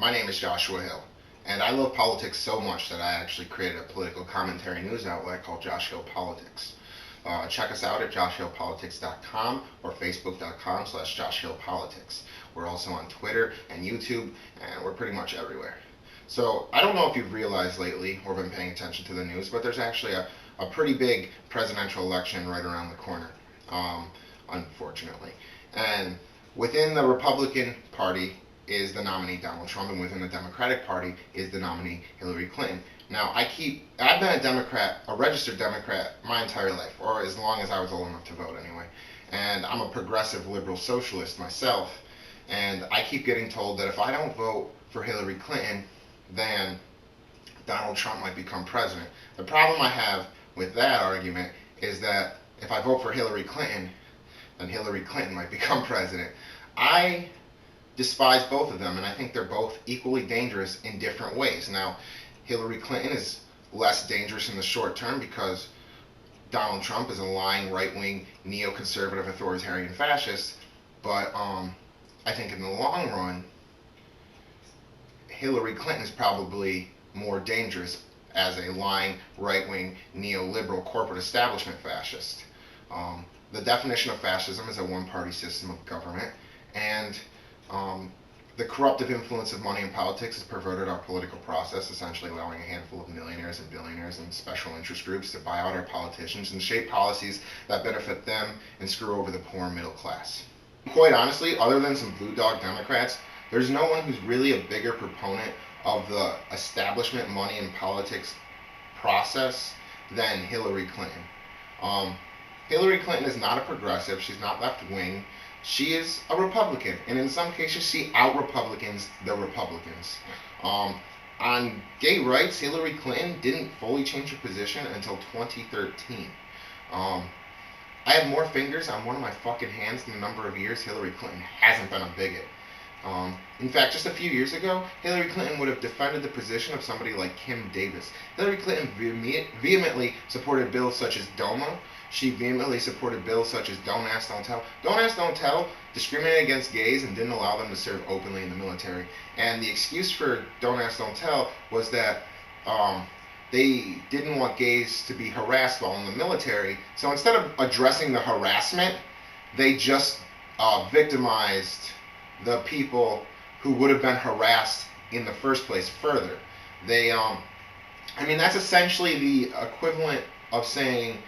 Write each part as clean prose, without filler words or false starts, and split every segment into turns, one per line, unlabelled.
My name is Joshua Hill, and I love politics so much that I actually created a political commentary news outlet called Josh Hill Politics. Check us out at joshhillpolitics.com or facebook.com/joshhillpolitics. We're also on Twitter and YouTube, and we're pretty much everywhere. So I don't know if you've realized lately or been paying attention to the news, but there's actually a pretty big presidential election right around the corner, unfortunately. And within the Republican Party is the nominee Donald Trump, and within the Democratic Party is the nominee Hillary Clinton. Now, I've been a Democrat, a registered Democrat, my entire life, or as long as I was old enough to vote anyway. And I'm a progressive liberal socialist myself, and I keep getting told that if I don't vote for Hillary Clinton, then Donald Trump might become president. The problem I have with that argument is that if I vote for Hillary Clinton, then Hillary Clinton might become president. I despise both of them, and I think they're both equally dangerous in different ways. Now, Hillary Clinton is less dangerous in the short term because Donald Trump is a lying, right-wing, neoconservative, authoritarian fascist, but I think in the long run, Hillary Clinton is probably more dangerous as a lying, right-wing, neoliberal, corporate establishment fascist. The definition of fascism is a one-party system of government, and the corruptive influence of money in politics has perverted our political process, essentially allowing a handful of millionaires and billionaires and special interest groups to buy out our politicians and shape policies that benefit them and screw over the poor and middle class. Quite honestly, other than some blue dog Democrats, there's no one who's really a bigger proponent of the establishment money in politics process than Hillary Clinton. Hillary Clinton is not a progressive. She's not left-wing. She is a Republican, and in some cases she out-Republicans the Republicans. On gay rights, Hillary Clinton didn't fully change her position until 2013. I have more fingers on one of my fucking hands than the number of years Hillary Clinton hasn't been a bigot. In fact, just a few years ago, Hillary Clinton would have defended the position of somebody like Kim Davis. Hillary Clinton vehemently supported bills such as DOMA. She vehemently supported bills such as Don't Ask, Don't Tell. Don't Ask, Don't Tell discriminated against gays and didn't allow them to serve openly in the military. And the excuse for Don't Ask, Don't Tell was that they didn't want gays to be harassed while in the military. So instead of addressing the harassment, they just victimized the people who would have been harassed in the first place further. That's essentially the equivalent of saying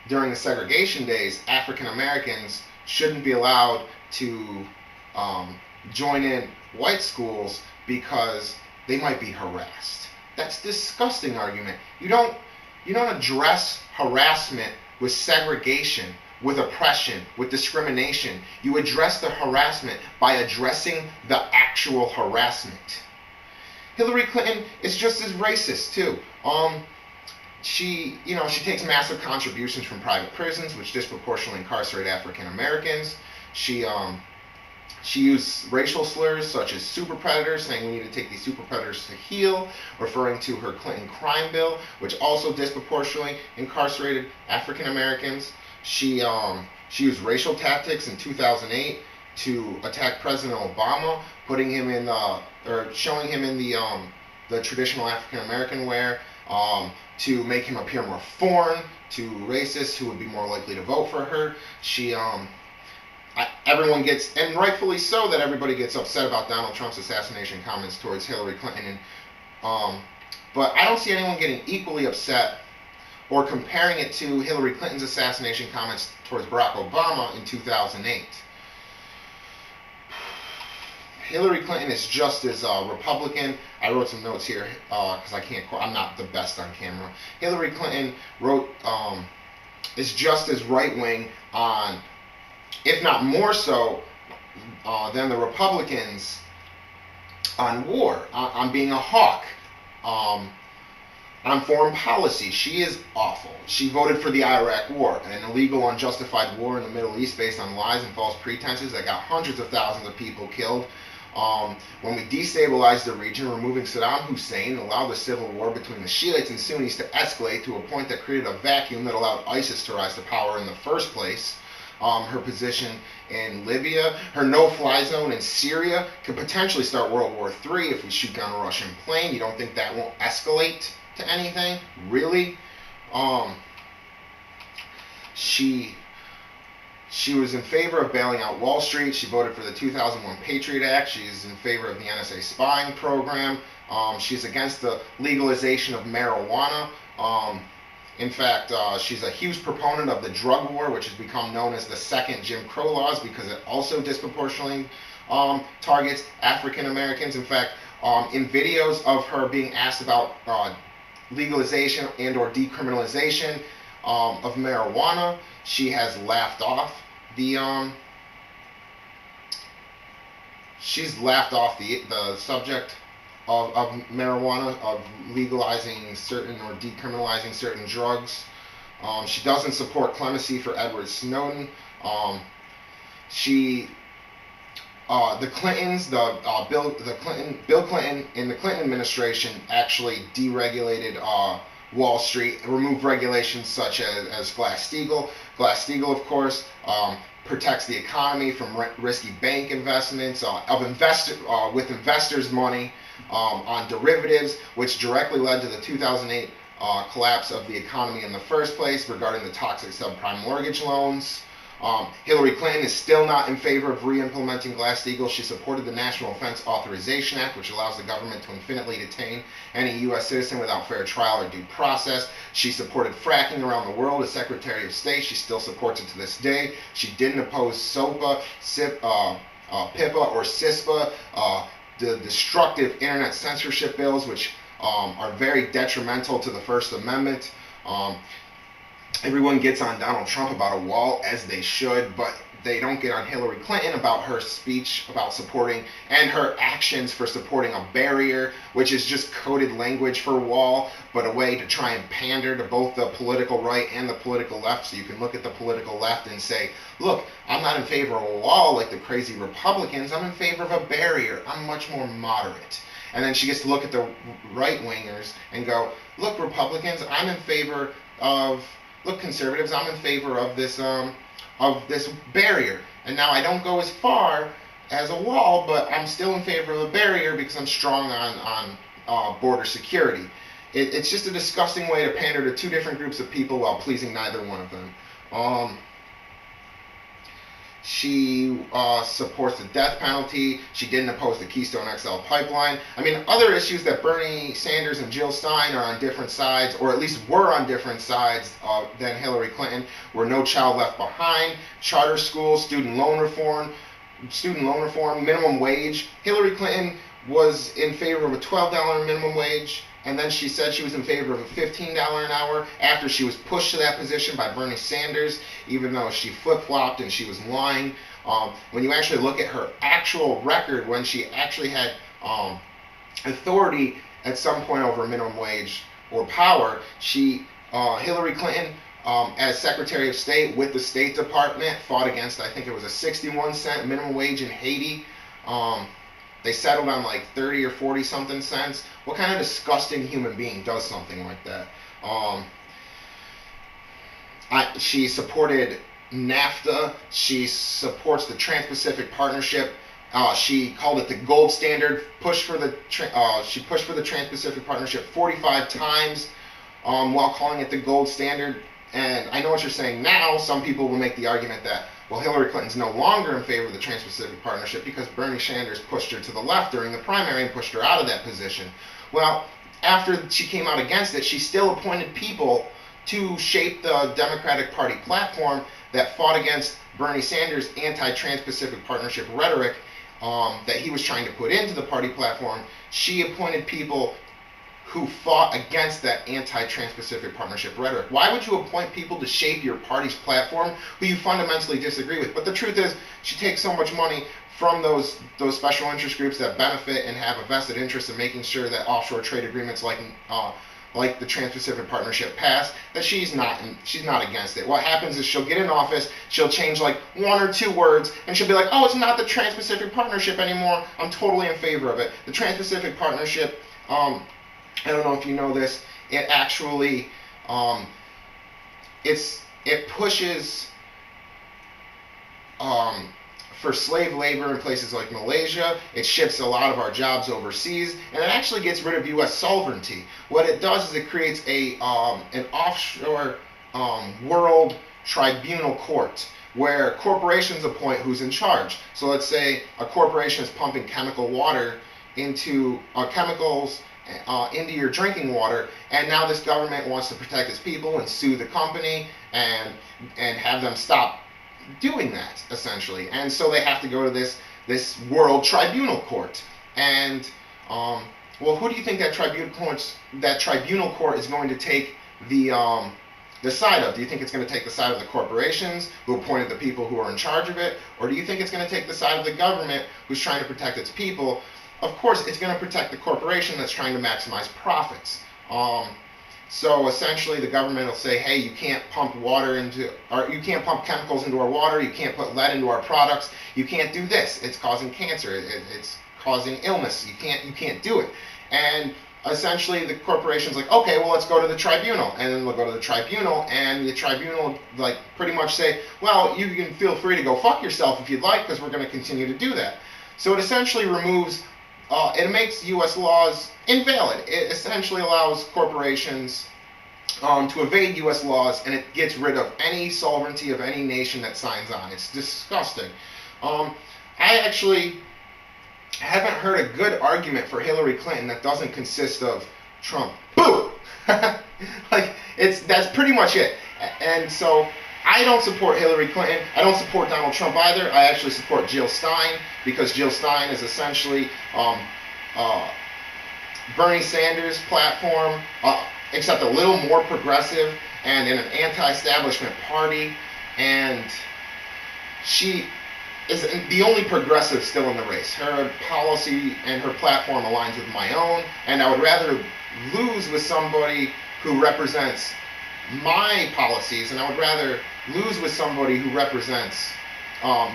during the segregation days, African Americans shouldn't be allowed to join in white schools because they might be harassed. That's a disgusting argument. You don't address harassment with segregation, with oppression, with discrimination. You address the harassment by addressing the actual harassment. Hillary Clinton is just as racist too. She takes massive contributions from private prisons, which disproportionately incarcerate African Americans. She used racial slurs such as super predators, saying we need to take these super predators to heel, referring to her Clinton crime bill, which also disproportionately incarcerated African Americans. She used racial tactics in 2008 to attack President Obama, showing him in the traditional African American wear, to make him appear more foreign to racists who would be more likely to vote for her. Everyone gets, and rightfully so, that everybody gets upset about Donald Trump's assassination comments towards Hillary Clinton. But I don't see anyone getting equally upset or comparing it to Hillary Clinton's assassination comments towards Barack Obama in 2008. Hillary Clinton is just as Republican. I wrote some notes here because I'm not the best on camera. Hillary Clinton is just as right-wing on, if not more so, than the Republicans on war, on being a hawk, on foreign policy. She is awful. She voted for the Iraq War, an illegal, unjustified war in the Middle East based on lies and false pretenses that got hundreds of thousands of people killed. When we destabilized the region, removing Saddam Hussein allowed the civil war between the Shiites and Sunnis to escalate to a point that created a vacuum that allowed ISIS to rise to power in the first place. her position in Libya, her no-fly zone in Syria could potentially start World War III if we shoot down a Russian plane. You don't think that won't escalate to anything? Really? She was in favor of bailing out Wall Street. She voted for the 2001 Patriot Act. She's in favor of the NSA spying program. She's against the legalization of marijuana. In fact, she's a huge proponent of the drug war, which has become known as the second Jim Crow laws because it also disproportionately targets African Americans. In fact, in videos of her being asked about legalization and or decriminalization of marijuana, she has laughed off the subject of marijuana, of legalizing certain or decriminalizing certain drugs. She doesn't support clemency for Edward Snowden. The Clintons, Bill Clinton in the Clinton administration actually deregulated Wall Street, removed regulations such as Glass-Steagall. Glass-Steagall, of course, protects the economy from risky bank investments with investors' money on derivatives, which directly led to the 2008 collapse of the economy in the first place regarding the toxic subprime mortgage loans. Hillary Clinton is still not in favor of re-implementing Glass-Steagall. She supported the National Defense Authorization Act, which allows the government to infinitely detain any U.S. citizen without fair trial or due process. She supported fracking around the world as Secretary of State. She still supports it to this day. She didn't oppose SOPA, PIPA, or CISPA, the destructive internet censorship bills, which are very detrimental to the First Amendment. Everyone gets on Donald Trump about a wall, as they should, but they don't get on Hillary Clinton about her speech about supporting and her actions for supporting a barrier, which is just coded language for wall, but a way to try and pander to both the political right and the political left. So you can look at the political left and say, look, I'm not in favor of a wall like the crazy Republicans. I'm in favor of a barrier. I'm much more moderate. And then she gets to look at the right-wingers and go, look, Republicans, I'm in favor of... Look, conservatives, I'm in favor of this barrier. And now I don't go as far as a wall, but I'm still in favor of a barrier because I'm strong on border security. It's just a disgusting way to pander to two different groups of people while pleasing neither one of them. She supports the death penalty. She didn't oppose the Keystone XL pipeline. I mean, other issues that Bernie Sanders and Jill Stein are on different sides, or at least were on different sides than Hillary Clinton, were No Child Left Behind, charter schools, student loan reform, minimum wage. Hillary Clinton was in favor of a $12 minimum wage, and then she said she was in favor of a $15 an hour after she was pushed to that position by Bernie Sanders, even though she flip-flopped and she was lying. When you actually look at her actual record, when she actually had authority at some point over minimum wage or power, Hillary Clinton, as Secretary of State with the State Department, fought against, I think it was a 61-cent minimum wage in Haiti. They settled on like 30 or 40 something cents. What kind of disgusting human being does something like that? She supported NAFTA. She supports the Trans-Pacific Partnership. She called it the gold standard. She pushed for the Trans-Pacific Partnership 45 times while calling it the gold standard. And I know what you're saying now. Some people will make the argument that, well, Hillary Clinton's no longer in favor of the Trans-Pacific Partnership because Bernie Sanders pushed her to the left during the primary and pushed her out of that position. Well, after she came out against it, she still appointed people to shape the Democratic Party platform that fought against Bernie Sanders' anti-Trans-Pacific Partnership rhetoric that he was trying to put into the party platform. She appointed people who fought against that anti-Trans-Pacific Partnership rhetoric. Why would you appoint people to shape your party's platform who you fundamentally disagree with? But the truth is, she takes so much money from those special interest groups that benefit and have a vested interest in making sure that offshore trade agreements like the Trans-Pacific Partnership pass, that she's not against it. What happens is she'll get in office, she'll change like one or two words, and she'll be like, oh, it's not the Trans-Pacific Partnership anymore. I'm totally in favor of it. The Trans-Pacific Partnership, I don't know if you know this, it actually, it pushes for slave labor in places like Malaysia. It ships a lot of our jobs overseas, and it actually gets rid of U.S. sovereignty. What it does is it creates an offshore world tribunal court where corporations appoint who's in charge. So let's say a corporation is pumping chemical water into chemicals into your drinking water, and now this government wants to protect its people and sue the company and have them stop doing that, essentially. And so they have to go to this world tribunal court. And well, who do you think that tribunal court is going to take the side of? Do you think it's going to take the side of the corporations who appointed the people who are in charge of it, or do you think it's going to take the side of the government who's trying to protect its people? Of course, it's going to protect the corporation that's trying to maximize profits. So essentially, the government will say, "Hey, you can't pump you can't pump chemicals into our water. You can't put lead into our products. You can't do this. It's causing cancer. It's causing illness. You can't do it." And essentially, the corporation's like, "Okay, well, let's go to the tribunal." And then they'll go to the tribunal, and the tribunal like pretty much say, "Well, you can feel free to go fuck yourself if you'd like, because we're going to continue to do that." So it essentially removes. It makes U.S. laws invalid. It essentially allows corporations to evade U.S. laws, and it gets rid of any sovereignty of any nation that signs on. It's disgusting. I actually haven't heard a good argument for Hillary Clinton that doesn't consist of Trump. Boo! Like, that's pretty much it. And so I don't support Hillary Clinton. I don't support Donald Trump either. I actually support Jill Stein, because Jill Stein is essentially Bernie Sanders' platform, except a little more progressive and in an anti-establishment party. And she is the only progressive still in the race. Her policy and her platform aligns with my own, and I would rather lose with somebody who represents my policies, and I would rather lose with somebody who represents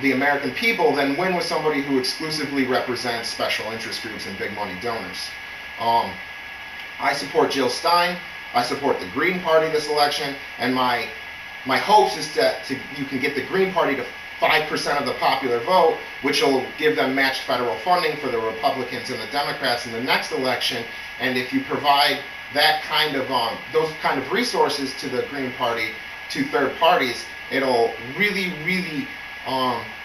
the American people than win with somebody who exclusively represents special interest groups and big money donors. I support Jill Stein. I support the Green Party this election, and my hopes is that you can get the Green Party to 5% of the popular vote, which will give them matched federal funding for the Republicans and the Democrats in the next election. And if you provide that kind of those kind of resources to the Green Party, to third parties, it'll really, really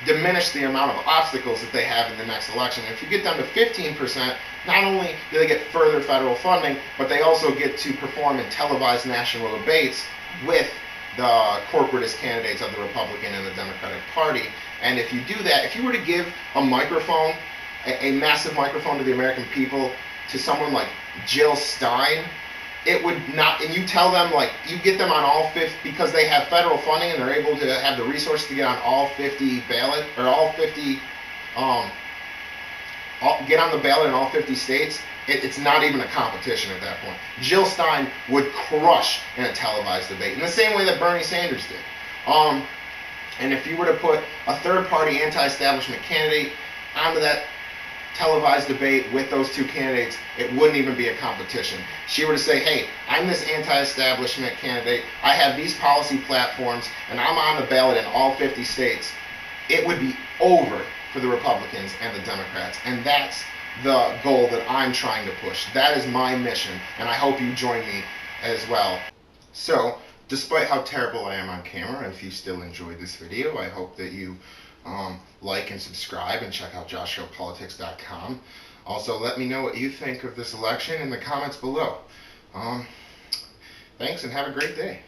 diminish the amount of obstacles that they have in the next election. If you get them to 15%, not only do they get further federal funding, but they also get to perform in televised national debates with the corporatist candidates of the Republican and the Democratic Party. And if you do that, if you were to give a microphone, a massive microphone to the American people, to someone like Jill Stein, it would not, and you tell them, like, you get them on all 50, because they have federal funding and they're able to have the resources to get on all 50 ballot, or all 50, get on the ballot in all 50 states. It's not even a competition at that point. Jill Stein would crush in a televised debate in the same way that Bernie Sanders did. And if you were to put a third-party anti-establishment candidate onto that televised debate with those two candidates, it wouldn't even be a competition. She were to say, "Hey, I'm this anti-establishment candidate. I have these policy platforms, and I'm on the ballot in all 50 states." It would be over for the Republicans and the Democrats, and that's the goal that I'm trying to push. That is my mission, and I hope you join me as well. So, despite how terrible I am on camera, if you still enjoyed this video, I hope that you like and subscribe and check out joshshowpolitics.com. Also, let me know what you think of this election in the comments below. Thanks, and have a great day.